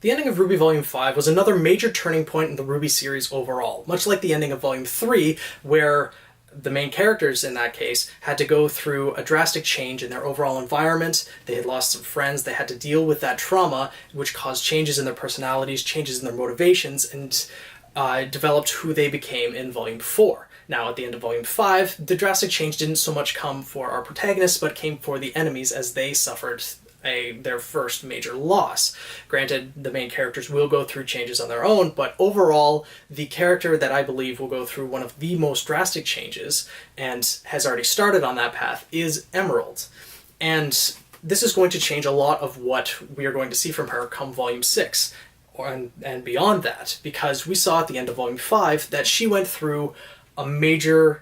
The ending of RWBY Volume 5 was another major turning point in the RWBY series overall, much like the ending of Volume 3, where the main characters in that case had to go through a drastic change in their overall environment. They had lost some friends, they had to deal with that trauma, which caused changes in their personalities, changes in their motivations, and developed who they became in Volume 4. Now, at the end of Volume 5, the drastic change didn't so much come for our protagonists, but came for the enemies as they suffered their first major loss. Granted, the main characters will go through changes on their own, but overall, the character that I believe will go through one of the most drastic changes, and has already started on that path, is Emerald. And this is going to change a lot of what we are going to see from her come Volume 6, and beyond that, because we saw at the end of Volume 5 that she went through a major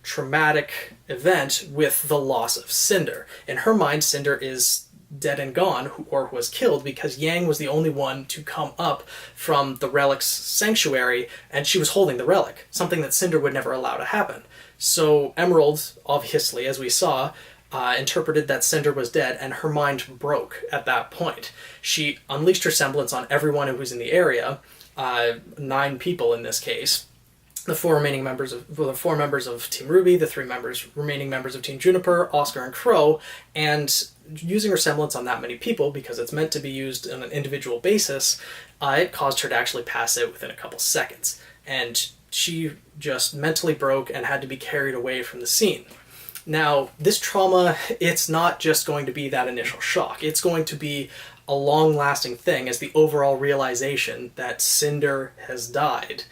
traumatic event with the loss of Cinder. In her mind, Cinder is dead and gone, or was killed, because Yang was the only one to come up from the relic's sanctuary, and she was holding the relic, something that Cinder would never allow to happen. So Emerald, obviously, as we saw, interpreted that Cinder was dead, and her mind broke at that point. She unleashed her semblance on everyone who was in the area, 9 people in this case, the 4 members of Team RWBY, the 3 remaining members of Team Juniper, Oscar and Crow, and using her semblance on that many people, because it's meant to be used on an individual basis, it caused her to actually pass out within a couple seconds. And she just mentally broke and had to be carried away from the scene. Now, this trauma, it's not just going to be that initial shock. It's going to be a long-lasting thing as the overall realization that Cinder has died.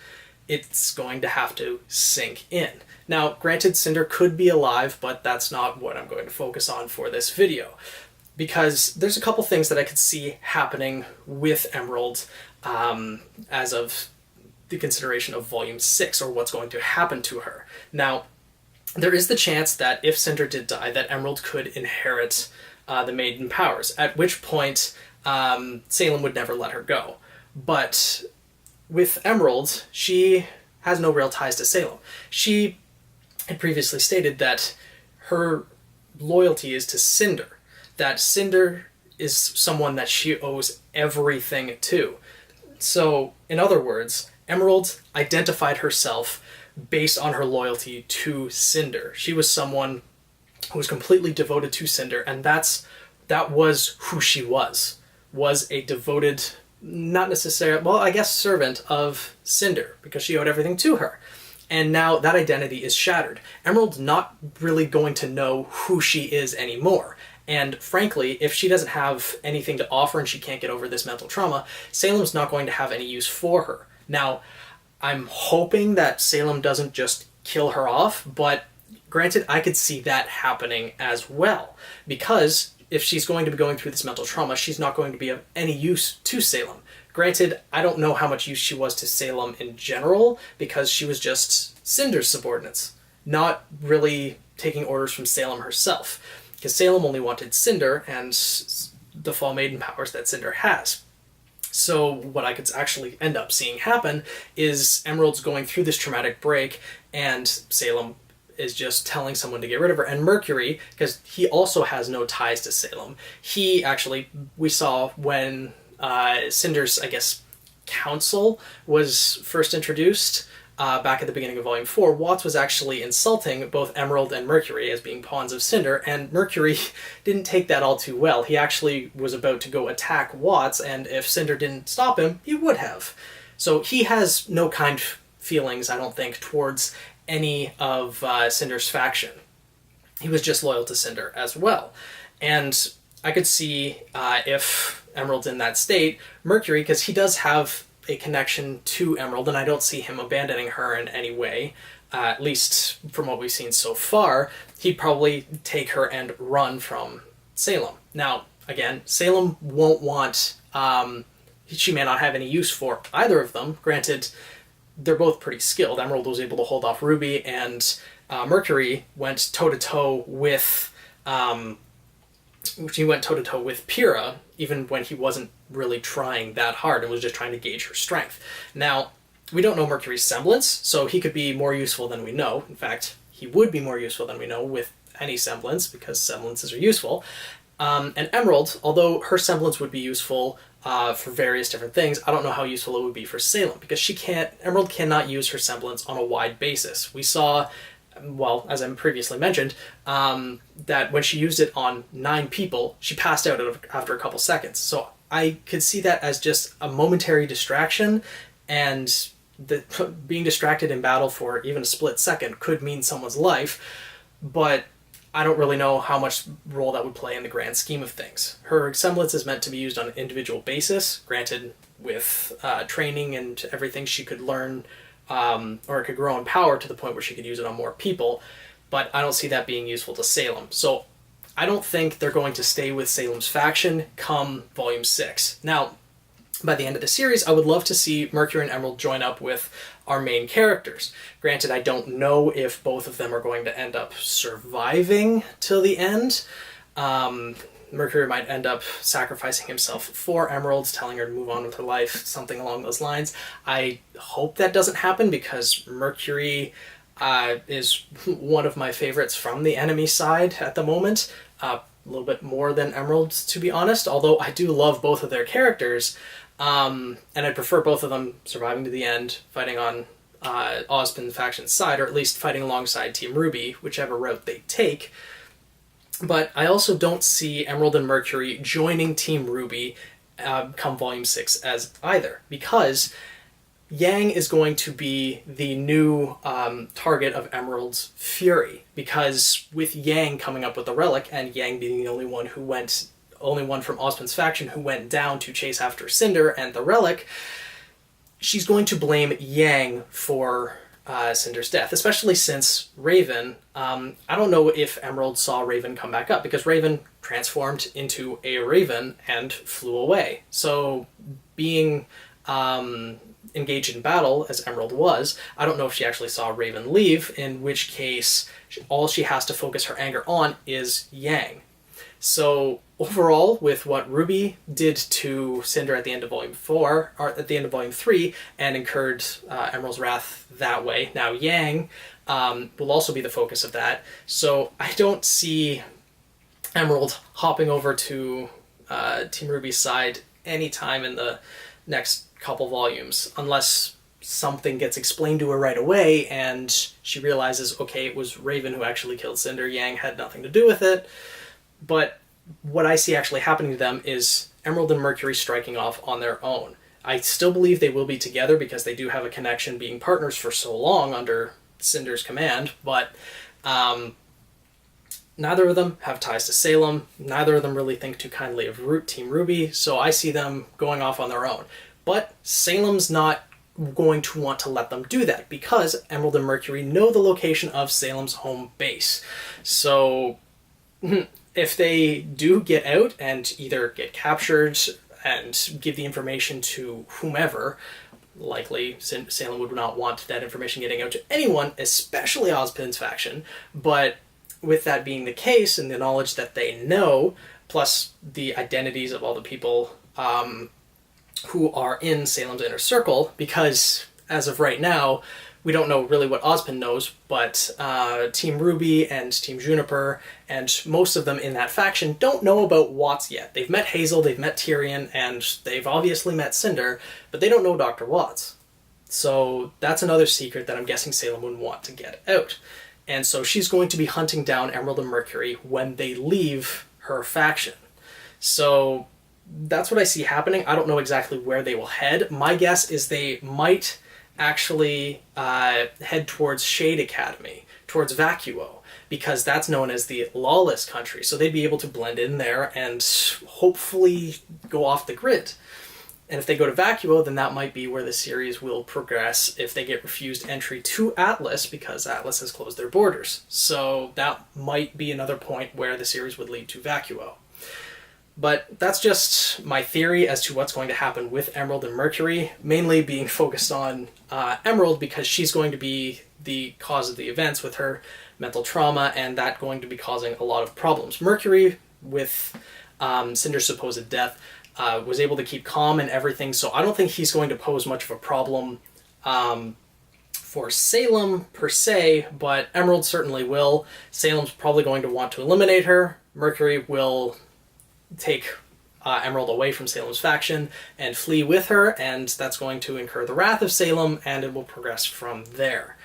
It's going to have to sink in. Now, granted, Cinder could be alive, but that's not what I'm going to focus on for this video, because there's a couple things that I could see happening with Emerald as of the consideration of Volume 6, or what's going to happen to her. Now, there is the chance that if Cinder did die, that Emerald could inherit the Maiden Powers, at which point Salem would never let her go. But with Emerald, she has no real ties to Salem. She had previously stated that her loyalty is to Cinder, that Cinder is someone that she owes everything to. So, in other words, Emerald identified herself based on her loyalty to Cinder. She was someone who was completely devoted to Cinder, and that was who she was a devoted, not necessarily, well, I guess servant of Cinder, because she owed everything to her. And now that identity is shattered. Emerald's not really going to know who she is anymore. And frankly, if she doesn't have anything to offer and she can't get over this mental trauma, Salem's not going to have any use for her. Now, I'm hoping that Salem doesn't just kill her off, but granted, I could see that happening as well. Because if she's going to be going through this mental trauma, she's not going to be of any use to Salem. Granted, I don't know how much use she was to Salem in general, because she was just Cinder's subordinates, not really taking orders from Salem herself, because Salem only wanted Cinder and the Fall Maiden powers that Cinder has. So what I could actually end up seeing happen is Emerald's going through this traumatic break, and Salem is just telling someone to get rid of her. And Mercury, because he also has no ties to Salem, he actually, we saw when Cinder's, I guess, council was first introduced back at the beginning of Volume 4, Watts was actually insulting both Emerald and Mercury as being pawns of Cinder, and Mercury didn't take that all too well. He actually was about to go attack Watts, and if Cinder didn't stop him, he would have. So he has no kind feelings, I don't think, towards any of Cinder's faction. He was just loyal to Cinder as well. And I could see if Emerald's in that state, Mercury, because he does have a connection to Emerald, and I don't see him abandoning her in any way, at least from what we've seen so far, he'd probably take her and run from Salem. Now, again, Salem won't want, she may not have any use for either of them. Granted, they're both pretty skilled. Emerald was able to hold off RWBY, and Mercury went toe-to-toe with Pyrrha, even when he wasn't really trying that hard and was just trying to gauge her strength. Now, we don't know Mercury's semblance, so he could be more useful than we know. In fact, he would be more useful than we know with any semblance, because semblances are useful. And Emerald, although her semblance would be useful, for various different things. I don't know how useful it would be for Salem, because Emerald cannot use her semblance on a wide basis. We saw, well, as I previously mentioned, that when she used it on 9 people, she passed out after a couple seconds. So I could see that as just a momentary distraction, and being distracted in battle for even a split second could mean someone's life, but I don't really know how much role that would play in the grand scheme of things. Her semblance is meant to be used on an individual basis. Granted, with training and everything, she could learn, or it could grow in power to the point where she could use it on more people, but I don't see that being useful to Salem. So I don't think they're going to stay with Salem's faction come Volume 6. Now, by the end of the series, I would love to see Mercury and Emerald join up with our main characters. Granted, I don't know if both of them are going to end up surviving till the end. Mercury might end up sacrificing himself for Emerald, telling her to move on with her life, something along those lines. I hope that doesn't happen, because Mercury is one of my favorites from the enemy side at the moment. A little bit more than Emerald, to be honest, although I do love both of their characters. And I'd prefer both of them surviving to the end, fighting on Ozpin's faction's side, or at least fighting alongside Team RWBY, whichever route they take. But I also don't see Emerald and Mercury joining Team RWBY come Volume 6 as either, because Yang is going to be the new target of Emerald's fury, because with Yang coming up with the relic, and Yang being the only one from Ozpin's faction who went down to chase after Cinder and the relic, she's going to blame Yang for Cinder's death, especially since Raven, I don't know if Emerald saw Raven come back up, because Raven transformed into a raven and flew away. So being engaged in battle, as Emerald was, I don't know if she actually saw Raven leave, in which case all she has to focus her anger on is Yang. So overall, with what RWBY did to Cinder at the end of Volume 4, or at the end of Volume 3, and incurred Emerald's wrath that way, now Yang will also be the focus of that. So I don't see Emerald hopping over to Team RWBY's side anytime in the next couple volumes, unless something gets explained to her right away and she realizes, okay, it was Raven who actually killed Cinder, Yang had nothing to do with it. But what I see actually happening to them is Emerald and Mercury striking off on their own. I still believe they will be together, because they do have a connection, being partners for so long under Cinder's command, but neither of them have ties to Salem, neither of them really think too kindly of Team RWBY, so I see them going off on their own. But Salem's not going to want to let them do that, because Emerald and Mercury know the location of Salem's home base. So if they do get out and either get captured and give the information to whomever, likely Salem would not want that information getting out to anyone, especially Ozpin's faction. But with that being the case, and the knowledge that they know, plus the identities of all the people who are in Salem's inner circle, because as of right now, we don't know really what Ozpin knows, but Team RWBY and Team Juniper and most of them in that faction don't know about Watts yet. They've met Hazel, they've met Tyrion, and they've obviously met Cinder, but they don't know Dr. Watts. So that's another secret that I'm guessing Salem would want to get out. And so she's going to be hunting down Emerald and Mercury when they leave her faction. So that's what I see happening. I don't know exactly where they will head. My guess is they might actually head towards Shade Academy, towards Vacuo, because that's known as the lawless country. So they'd be able to blend in there and hopefully go off the grid. And if they go to Vacuo, then that might be where the series will progress if they get refused entry to Atlas, because Atlas has closed their borders. So that might be another point where the series would lead to Vacuo. But that's just my theory as to what's going to happen with Emerald and Mercury, mainly being focused on Emerald, because she's going to be the cause of the events with her mental trauma, and that going to be causing a lot of problems. Mercury, with Cinder's supposed death, was able to keep calm and everything, so I don't think he's going to pose much of a problem for Salem per se, but Emerald certainly will. Salem's probably going to want to eliminate her. Mercury will take Emerald away from Salem's faction and flee with her, and that's going to incur the wrath of Salem, and it will progress from there.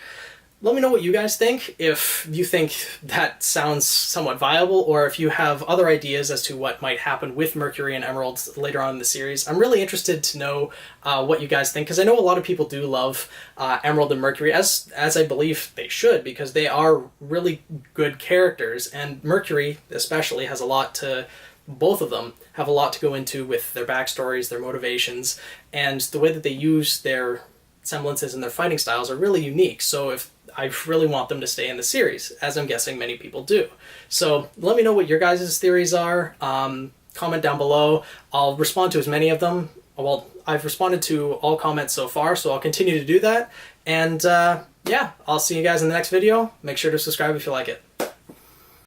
Let me know what you guys think, if you think that sounds somewhat viable, or if you have other ideas as to what might happen with Mercury and Emerald later on in the series. I'm really interested to know what you guys think, because I know a lot of people do love Emerald and Mercury, as I believe they should, because they are really good characters, and Mercury especially has a lot to... Both of them have a lot to go into with their backstories, their motivations, and the way that they use their semblances and their fighting styles are really unique. So if I really want them to stay in the series, as I'm guessing many people do. So let me know what your guys' theories are. Comment down below. I'll respond to as many of them. Well, I've responded to all comments so far, so I'll continue to do that. And yeah, I'll see you guys in the next video. Make sure to subscribe if you like it.